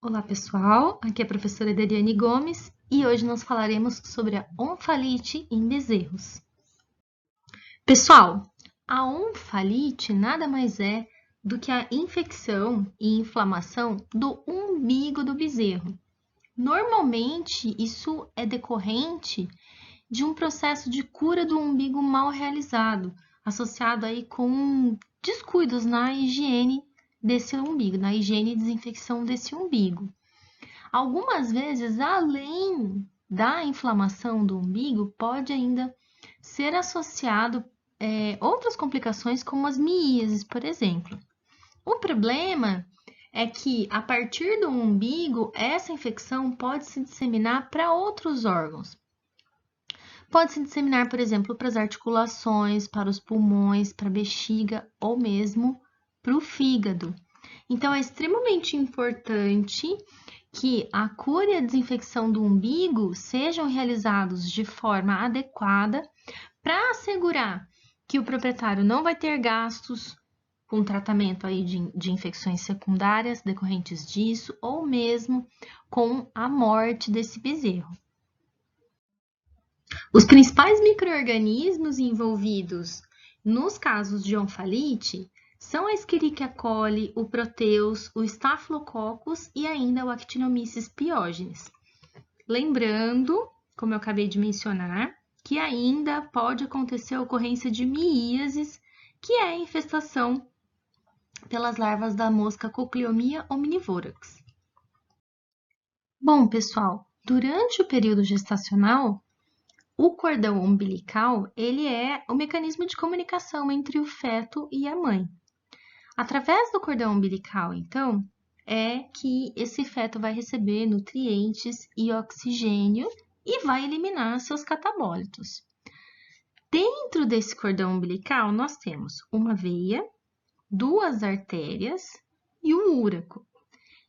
Olá pessoal, aqui é a professora Dariane Gomes e hoje nós falaremos sobre a onfalite em bezerros. Pessoal, a onfalite nada mais é do que a infecção e inflamação do umbigo do bezerro. Normalmente, isso é decorrente de um processo de cura do umbigo mal realizado, associado aí com descuidos na higiene desse umbigo, na higiene e desinfecção desse umbigo. Algumas vezes, além da inflamação do umbigo, pode ainda ser associado outras complicações, como as miíases, por exemplo. O problema é que, a partir do umbigo, essa infecção pode se disseminar para outros órgãos. Pode se disseminar, por exemplo, para as articulações, para os pulmões, para a bexiga ou mesmo para o fígado. Então, é extremamente importante que a cura e a desinfecção do umbigo sejam realizados de forma adequada para assegurar que o proprietário não vai ter gastos com tratamento aí de infecções secundárias decorrentes disso ou mesmo com a morte desse bezerro. Os principais micro-organismos envolvidos nos casos de onfalite são a Escherichia coli, o Proteus, o Staphylococcus e ainda o Actinomyces piógenes. Lembrando, como eu acabei de mencionar, que ainda pode acontecer a ocorrência de miíases, que é a infestação pelas larvas da mosca Cochleomia omnivorax. Bom, pessoal, durante o período gestacional, o cordão umbilical, ele é o mecanismo de comunicação entre o feto e a mãe. Através do cordão umbilical, então, é que esse feto vai receber nutrientes e oxigênio e vai eliminar seus catabólitos. Dentro desse cordão umbilical, nós temos uma veia, duas artérias e um úraco.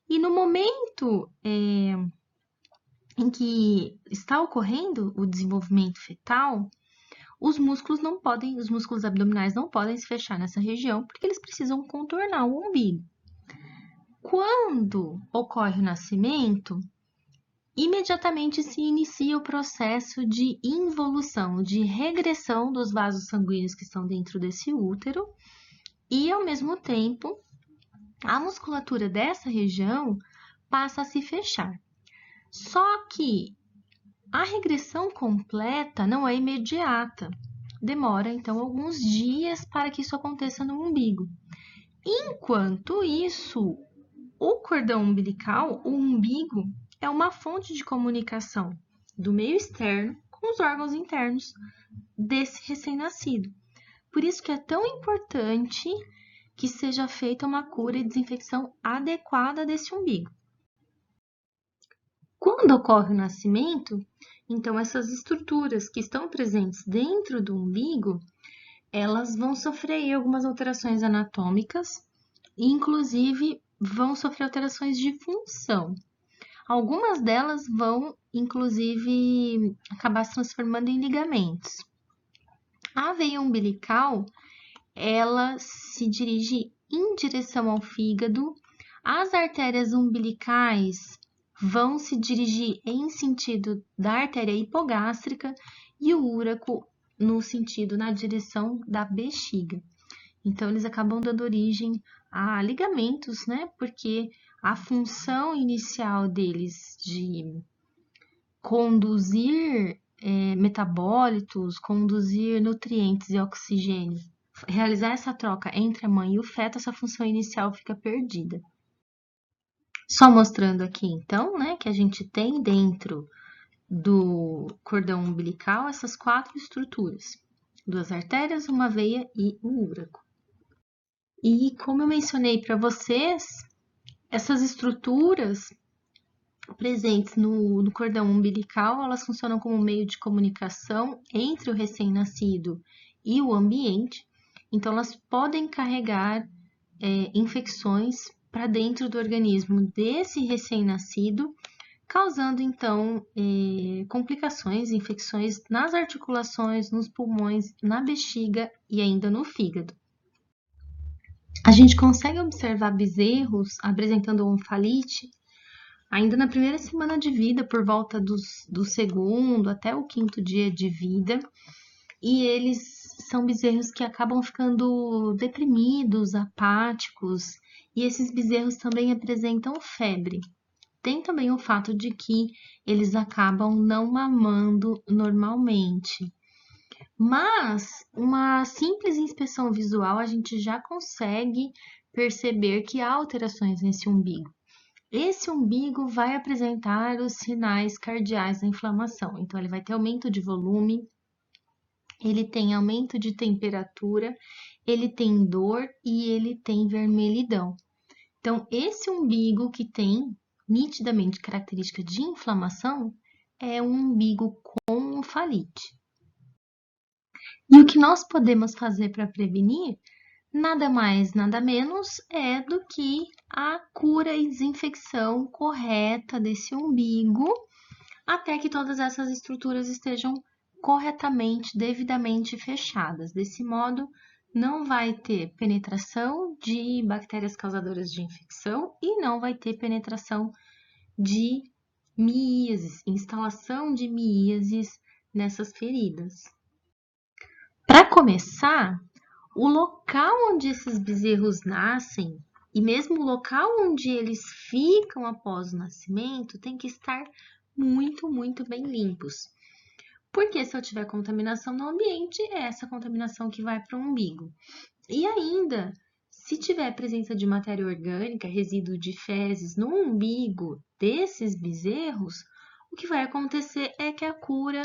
E no momento em que está ocorrendo o desenvolvimento fetal, os músculos abdominais não podem se fechar nessa região porque eles precisam contornar o umbigo. Quando ocorre o nascimento, imediatamente se inicia o processo de involução, de regressão dos vasos sanguíneos que estão dentro desse útero e, ao mesmo tempo, a musculatura dessa região passa a se fechar. Só que a regressão completa não é imediata. Demora, então, alguns dias para que isso aconteça no umbigo. Enquanto isso, o cordão umbilical, o umbigo, é uma fonte de comunicação do meio externo com os órgãos internos desse recém-nascido. Por isso que é tão importante que seja feita uma cura e desinfecção adequada desse umbigo. Quando ocorre o nascimento, então essas estruturas que estão presentes dentro do umbigo, elas vão sofrer algumas alterações anatômicas, e inclusive vão sofrer alterações de função. Algumas delas vão, inclusive, acabar se transformando em ligamentos. A veia umbilical, ela se dirige em direção ao fígado, as artérias umbilicais vão se dirigir em sentido da artéria hipogástrica e o úraco na direção da bexiga. Então, eles acabam dando origem a ligamentos, né? Porque a função inicial deles de conduzir metabólitos, conduzir nutrientes e oxigênio, realizar essa troca entre a mãe e o feto, essa função inicial fica perdida. Só mostrando aqui, então, né, que a gente tem dentro do cordão umbilical essas 4 estruturas: 2 artérias, uma veia e um úraco. E como eu mencionei para vocês, essas estruturas presentes no cordão umbilical, elas funcionam como meio de comunicação entre o recém-nascido e o ambiente, então elas podem carregar infecções para dentro do organismo desse recém-nascido, causando então complicações, infecções nas articulações, nos pulmões, na bexiga e ainda no fígado. A gente consegue observar bezerros apresentando onfalite ainda na primeira semana de vida, por volta do segundo até o quinto dia de vida, e eles são bezerros que acabam ficando deprimidos, apáticos, e esses bezerros também apresentam febre. Tem também o fato de que eles acabam não mamando normalmente. Mas uma simples inspeção visual a gente já consegue perceber que há alterações nesse umbigo. Esse umbigo vai apresentar os sinais cardeais da inflamação. Então, ele vai ter aumento de volume, ele tem aumento de temperatura, ele tem dor e ele tem vermelhidão. Então, esse umbigo que tem nitidamente característica de inflamação é um umbigo com falite. E o que nós podemos fazer para prevenir? Nada mais, nada menos é do que a cura e desinfecção correta desse umbigo, até que todas essas estruturas estejam corretamente, devidamente fechadas. Desse modo, não vai ter penetração de bactérias causadoras de infecção e não vai ter penetração de miíases, instalação de miíases nessas feridas. Para começar, o local onde esses bezerros nascem e mesmo o local onde eles ficam após o nascimento tem que estar muito, muito bem limpos. Porque se eu tiver contaminação no ambiente, é essa contaminação que vai para o umbigo. E ainda, se tiver presença de matéria orgânica, resíduo de fezes no umbigo desses bezerros, o que vai acontecer é que a cura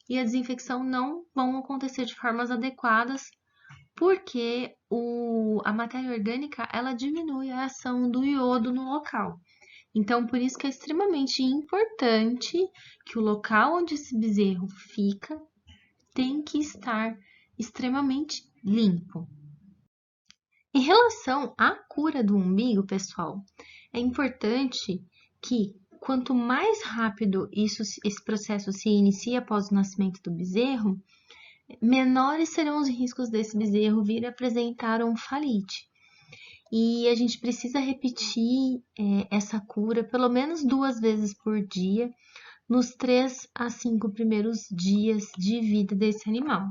e a desinfecção não vão acontecer de formas adequadas, porque a matéria orgânica ela diminui a ação do iodo no local. Então, por isso que é extremamente importante que o local onde esse bezerro fica tem que estar extremamente limpo. Em relação à cura do umbigo, pessoal, é importante que quanto mais rápido esse processo se inicia após o nascimento do bezerro, menores serão os riscos desse bezerro vir a apresentar um falite. E a gente precisa repetir essa cura pelo menos 2 vezes por dia, nos 3 a 5 primeiros dias de vida desse animal.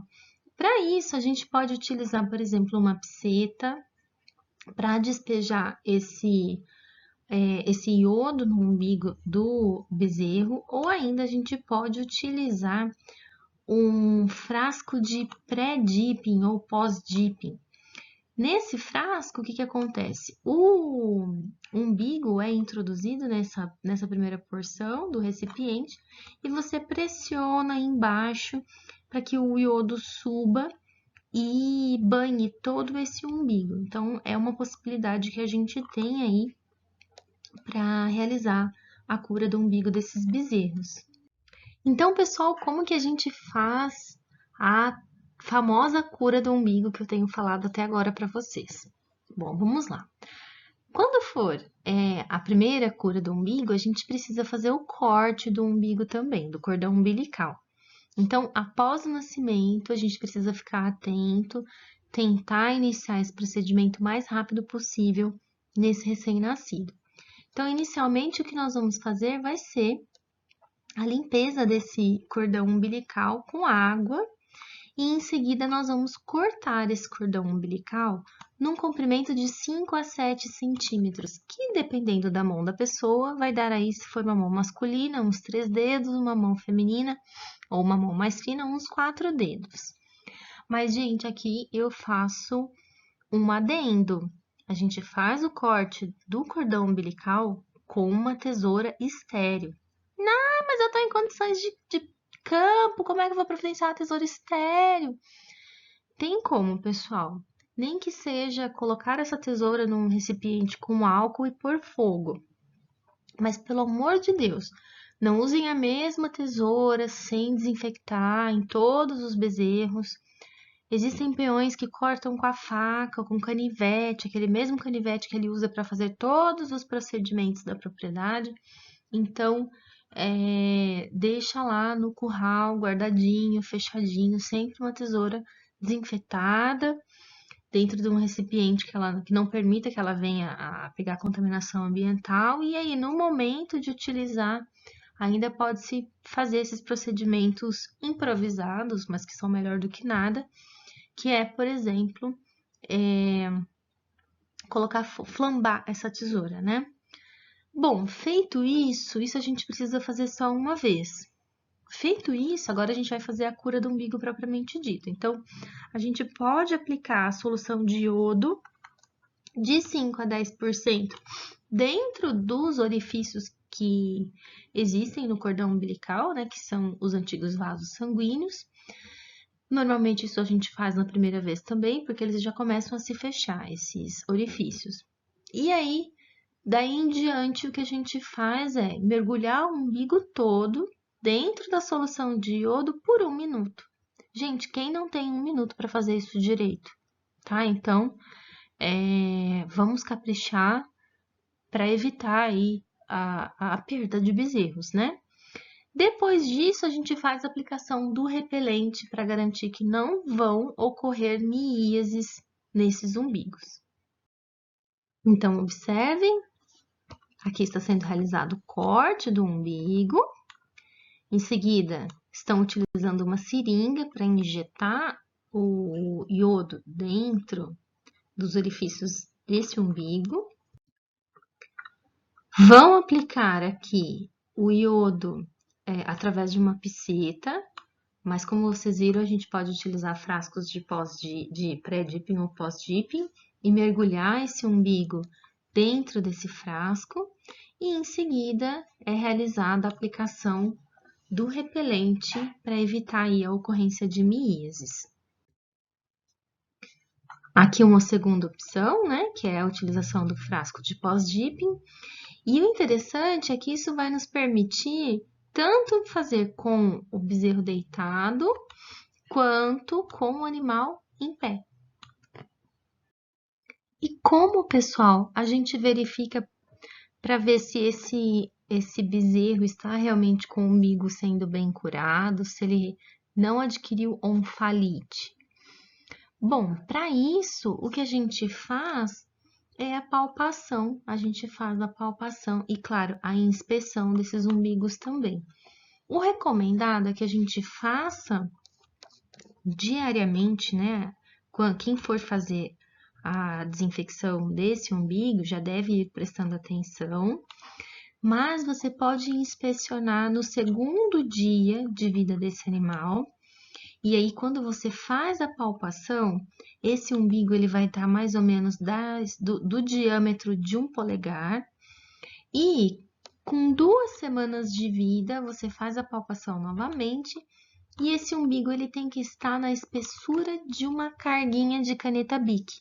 Para isso, a gente pode utilizar, por exemplo, uma pseta para despejar esse iodo no umbigo do bezerro, ou ainda a gente pode utilizar um frasco de pré-dipping ou pós-dipping. Nesse frasco, o que acontece? O umbigo é introduzido nessa primeira porção do recipiente e você pressiona embaixo para que o iodo suba e banhe todo esse umbigo. Então, é uma possibilidade que a gente tem aí para realizar a cura do umbigo desses bezerros. Então, pessoal, como que a gente faz a famosa cura do umbigo que eu tenho falado até agora para vocês? Bom, vamos lá. Quando for a primeira cura do umbigo, a gente precisa fazer o corte do umbigo também, do cordão umbilical. Então, após o nascimento, a gente precisa ficar atento, tentar iniciar esse procedimento o mais rápido possível nesse recém-nascido. Então, inicialmente, o que nós vamos fazer vai ser a limpeza desse cordão umbilical com água e em seguida nós vamos cortar esse cordão umbilical num comprimento de 5 a 7 centímetros, que dependendo da mão da pessoa, vai dar aí, se for uma mão masculina, uns 3 dedos, uma mão feminina, ou uma mão mais fina, uns 4 dedos. Mas, gente, aqui eu faço um adendo. A gente faz o corte do cordão umbilical com uma tesoura estéril. Não, mas eu tô em condições de campo, como é que eu vou providenciar a tesoura estéril? Tem como, pessoal. Nem que seja colocar essa tesoura num recipiente com álcool e pôr fogo. Mas, pelo amor de Deus, não usem a mesma tesoura sem desinfectar em todos os bezerros. Existem peões que cortam com a faca, com canivete, aquele mesmo canivete que ele usa para fazer todos os procedimentos da propriedade. Então, deixa lá no curral, guardadinho, fechadinho, sempre uma tesoura desinfetada dentro de um recipiente que não permita que ela venha a pegar contaminação ambiental, e aí, no momento de utilizar, ainda pode-se fazer esses procedimentos improvisados, mas que são melhor do que nada, que é, por exemplo, flambar essa tesoura, né? Bom, feito isso a gente precisa fazer só uma vez. Feito isso, agora a gente vai fazer a cura do umbigo propriamente dito. Então, a gente pode aplicar a solução de iodo de 5 a 10% dentro dos orifícios que existem no cordão umbilical, né, que são os antigos vasos sanguíneos. Normalmente isso a gente faz na primeira vez também, porque eles já começam a se fechar, esses orifícios. E aí, daí em diante, o que a gente faz é mergulhar o umbigo todo dentro da solução de iodo por 1 minuto. Gente, quem não tem 1 minuto para fazer isso direito, tá? Então, vamos caprichar para evitar aí a perda de bezerros, né? Depois disso, a gente faz a aplicação do repelente para garantir que não vão ocorrer miíases nesses umbigos. Então, observem, aqui está sendo realizado o corte do umbigo. Em seguida, estão utilizando uma seringa para injetar o iodo dentro dos orifícios desse umbigo. Vão aplicar aqui o iodo através de uma piceta, mas como vocês viram, a gente pode utilizar frascos de pré-dipping ou pós-dipping e mergulhar esse umbigo dentro desse frasco, e em seguida é realizada a aplicação do repelente para evitar aí a ocorrência de miíases. Aqui uma segunda opção, né, que é a utilização do frasco de pós-dipping. E o interessante é que isso vai nos permitir tanto fazer com o bezerro deitado, quanto com o animal em pé. E como, pessoal, a gente verifica para ver se esse bezerro está realmente com o umbigo sendo bem curado, se ele não adquiriu onfalite? Bom, para isso, o que a gente faz é a palpação. A gente faz a palpação e, claro, a inspeção desses umbigos também. O recomendado é que a gente faça diariamente, né? Quem for fazer a desinfecção desse umbigo já deve ir prestando atenção, mas você pode inspecionar no segundo dia de vida desse animal. E aí, quando você faz a palpação, esse umbigo ele vai estar mais ou menos do diâmetro de um polegar. E com 2 semanas de vida, você faz a palpação novamente. E esse umbigo ele tem que estar na espessura de uma carguinha de caneta Bic.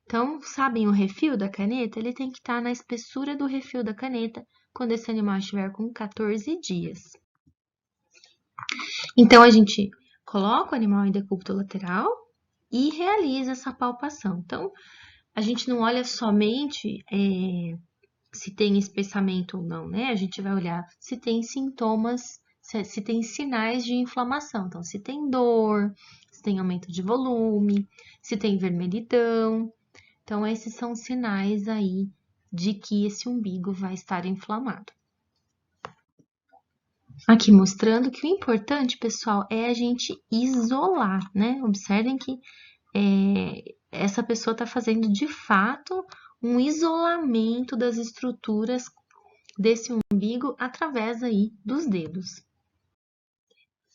Então, sabem o refil da caneta? Ele tem que estar na espessura do refil da caneta quando esse animal estiver com 14 dias. Então, a gente coloca o animal em decúbito lateral e realiza essa palpação. Então, a gente não olha somente se tem espessamento ou não, né? A gente vai olhar se tem sintomas, se tem sinais de inflamação. Então, se tem dor, se tem aumento de volume, se tem vermelhidão. Então, esses são sinais aí de que esse umbigo vai estar inflamado. Aqui mostrando que o importante, pessoal, é a gente isolar, né? Observem que essa pessoa está fazendo de fato um isolamento das estruturas desse umbigo através aí dos dedos.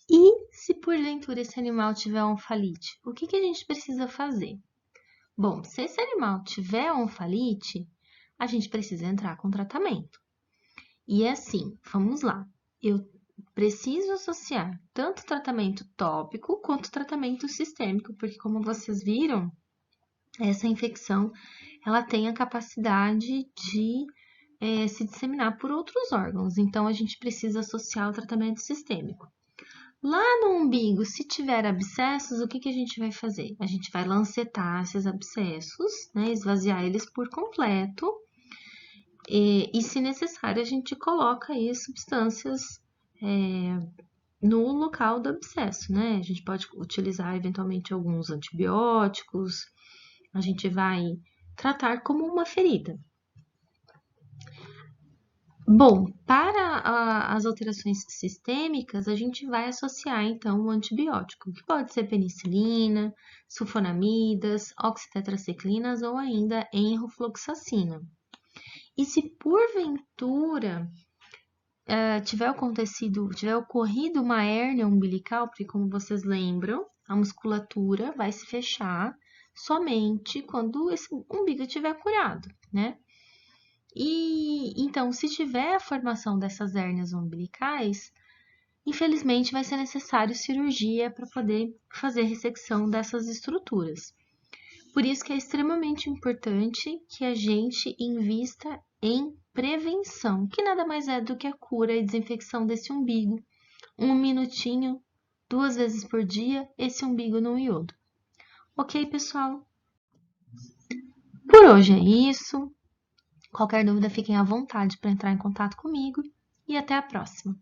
E se porventura esse animal tiver onfalite, o que a gente precisa fazer? Bom, se esse animal tiver onfalite, a gente precisa entrar com tratamento. E assim, vamos lá. Eu preciso associar tanto tratamento tópico quanto tratamento sistêmico, porque como vocês viram, essa infecção ela tem a capacidade de se disseminar por outros órgãos, então a gente precisa associar o tratamento sistêmico. Lá no umbigo, se tiver abscessos, o que a gente vai fazer? A gente vai lancetar esses abscessos, né, esvaziar eles por completo, e se necessário, a gente coloca aí substâncias no local do abscesso, né? A gente pode utilizar eventualmente alguns antibióticos, A gente vai tratar como uma ferida. Bom, para as alterações sistêmicas, a gente vai associar, então, o antibiótico, que pode ser penicilina, sulfonamidas, oxitetraciclinas ou ainda enrofloxacina. E se porventura tiver ocorrido uma hérnia umbilical, porque como vocês lembram, a musculatura vai se fechar somente quando esse umbigo estiver curado, né? E então, se tiver a formação dessas hérnias umbilicais, infelizmente vai ser necessário cirurgia para poder fazer ressecção dessas estruturas. Por isso que é extremamente importante que a gente invista em prevenção, que nada mais é do que a cura e desinfecção desse umbigo. 1 minutinho, 2 vezes por dia, esse umbigo no iodo. Ok, pessoal? Por hoje é isso. Qualquer dúvida, fiquem à vontade para entrar em contato comigo e até a próxima.